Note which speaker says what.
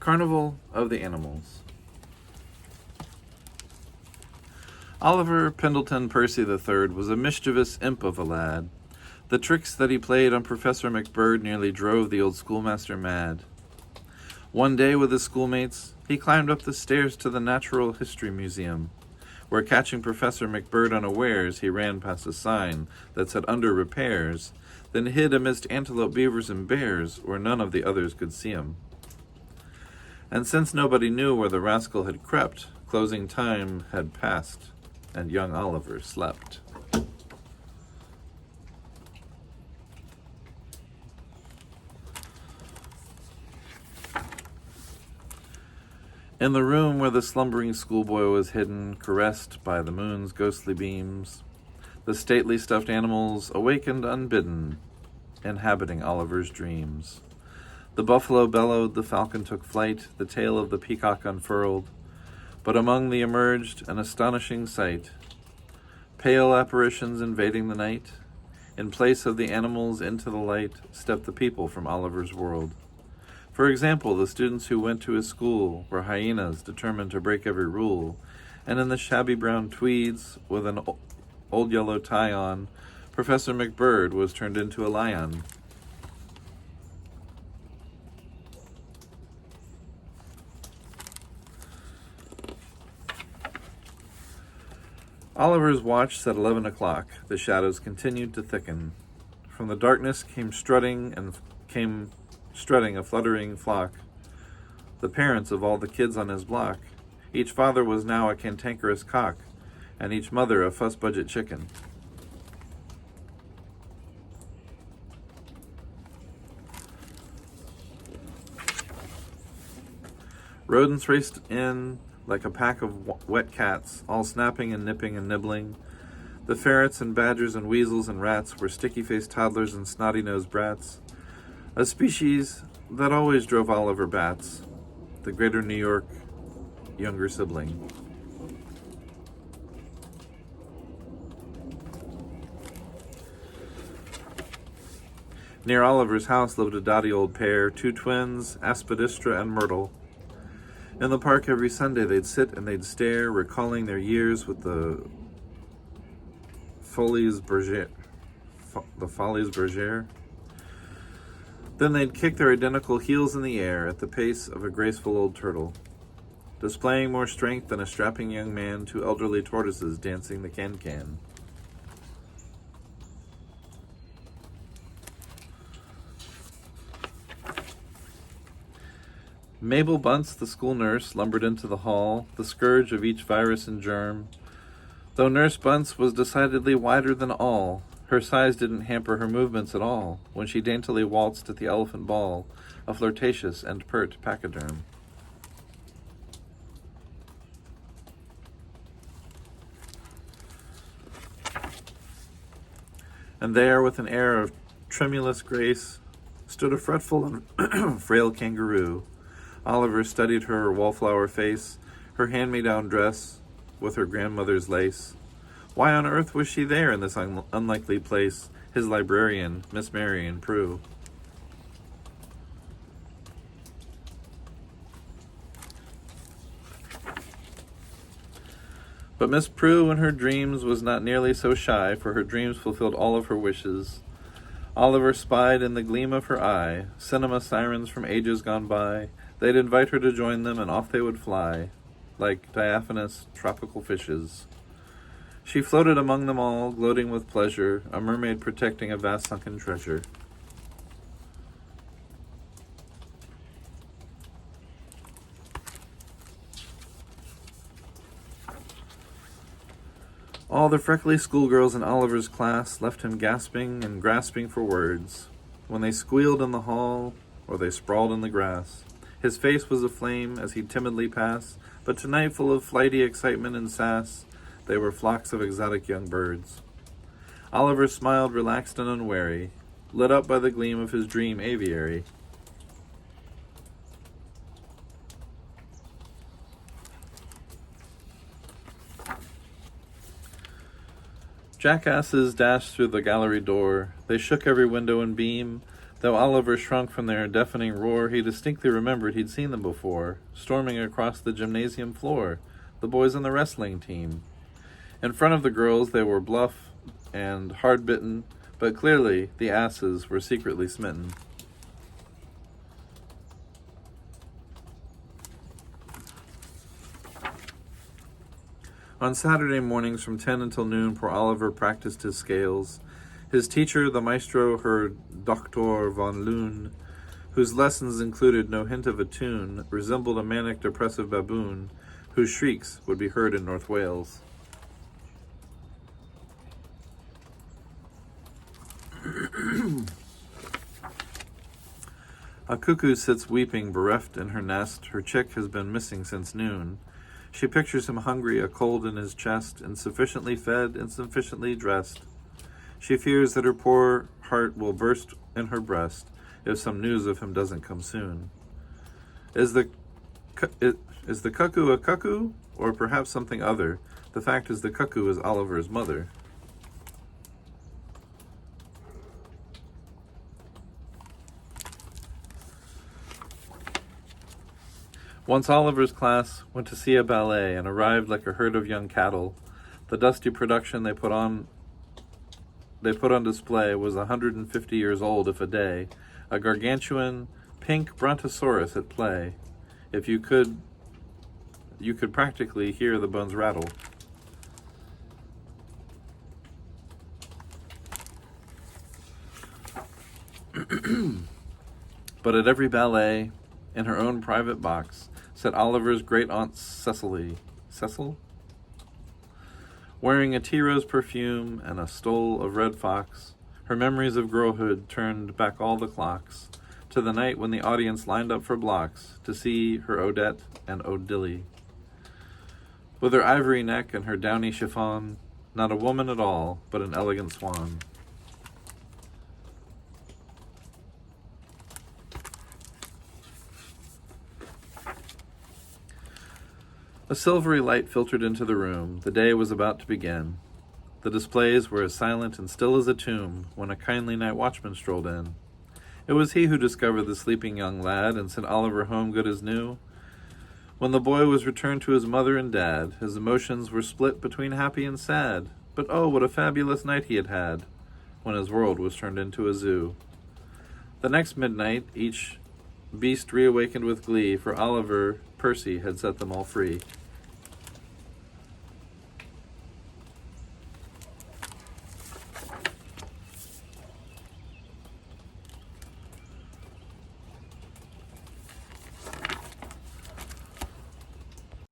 Speaker 1: Carnival of the Animals. Oliver Pendleton Percy III was a mischievous imp of a lad. The tricks that he played on Professor McBird nearly drove the old schoolmaster mad. One day with his schoolmates, he climbed up the stairs to the Natural History Museum, where, catching Professor McBird unawares, he ran past a sign that said "Under Repairs," then hid amidst antelope, beavers, and bears, where none of the others could see him. And since nobody knew where the rascal had crept, closing time had passed, and young Oliver slept. In the room where the slumbering schoolboy was hidden, caressed by the moon's ghostly beams, the stately stuffed animals awakened unbidden, inhabiting Oliver's dreams. The buffalo bellowed, the falcon took flight, the tail of the peacock unfurled, but among the emerged an astonishing sight. Pale apparitions invading the night, in place of the animals into the light stepped the people from Oliver's world. For example, the students who went to his school were hyenas determined to break every rule, and in the shabby brown tweeds with an old yellow tie on, Professor McBird was turned into a lion. Oliver's watch said 11 o'clock. The shadows continued to thicken. From the darkness came strutting a fluttering flock, the parents of all the kids on his block. Each father was now a cantankerous cock, and each mother a fuss-budget chicken. Rodents raced in like a pack of wet cats, all snapping and nipping and nibbling. The ferrets and badgers and weasels and rats were sticky-faced toddlers and snotty-nosed brats, a species that always drove Oliver bats, the greater New York younger sibling. Near Oliver's house lived a dotty old pair, two twins, Aspidistra and Myrtle. In the park every Sunday they'd sit and they'd stare, recalling their years with the Folies Bergère. Then they'd kick their identical heels in the air at the pace of a graceful old turtle, displaying more strength than a strapping young man, two elderly tortoises dancing the can-can. Mabel Bunce, the school nurse, lumbered into the hall, the scourge of each virus and germ. Though Nurse Bunce was decidedly wider than all, her size didn't hamper her movements at all when she daintily waltzed at the elephant ball, a flirtatious and pert pachyderm. And there, with an air of tremulous grace, stood a fretful and frail kangaroo. Oliver studied her wallflower face, her hand-me-down dress with her grandmother's lace. Why on earth was she there in this unlikely place, his librarian, Miss Marian Prue? But Miss Prue in her dreams was not nearly so shy, for her dreams fulfilled all of her wishes. Oliver spied in the gleam of her eye cinema sirens from ages gone by. They'd invite her to join them, and off they would fly, like diaphanous tropical fishes. She floated among them all, gloating with pleasure, a mermaid protecting a vast sunken treasure. All the freckly schoolgirls in Oliver's class left him gasping and grasping for words, when they squealed in the hall or they sprawled in the grass. His face was aflame as he timidly passed, but tonight, full of flighty excitement and sass, they were flocks of exotic young birds. Oliver smiled, relaxed and unwary, lit up by the gleam of his dream aviary. Jackasses dashed through the gallery door. They shook every window and beam. Though Oliver shrunk from their deafening roar, he distinctly remembered he'd seen them before, storming across the gymnasium floor, the boys on the wrestling team. In front of the girls they were bluff and hard-bitten, but clearly the asses were secretly smitten. On Saturday mornings from 10 until noon, poor Oliver practiced his scales. His teacher, the maestro, Herr Dr. von Loon, whose lessons included no hint of a tune, resembled a manic depressive baboon whose shrieks would be heard in North Wales. A cuckoo sits weeping, bereft in her nest. Her chick has been missing since noon. She pictures him hungry, a cold in his chest, insufficiently fed, insufficiently dressed. She fears that her poor heart will burst in her breast if some news of him doesn't come soon. Is the cuckoo a cuckoo, or perhaps something other? The fact is the cuckoo is Oliver's mother. Once Oliver's class went to see a ballet and arrived like a herd of young cattle. The dusty production they put on display was 150 years old if a day, a gargantuan pink brontosaurus at play. If you could practically hear the bones rattle. But at every ballet, in her own private box, sat Oliver's great-aunt Cecil? Wearing a tea rose perfume and a stole of red fox, her memories of girlhood turned back all the clocks to the night when the audience lined up for blocks to see her Odette and Odilly. With her ivory neck and her downy chiffon, not a woman at all, but an elegant swan. A silvery light filtered into the room. The day was about to begin. The displays were as silent and still as a tomb when a kindly night watchman strolled in. It was he who discovered the sleeping young lad and sent Oliver home good as new. When the boy was returned to his mother and dad, his emotions were split between happy and sad. But oh, what a fabulous night he had had, when his world was turned into a zoo. The next midnight, each beast reawakened with glee, for Oliver Percy had set them all free.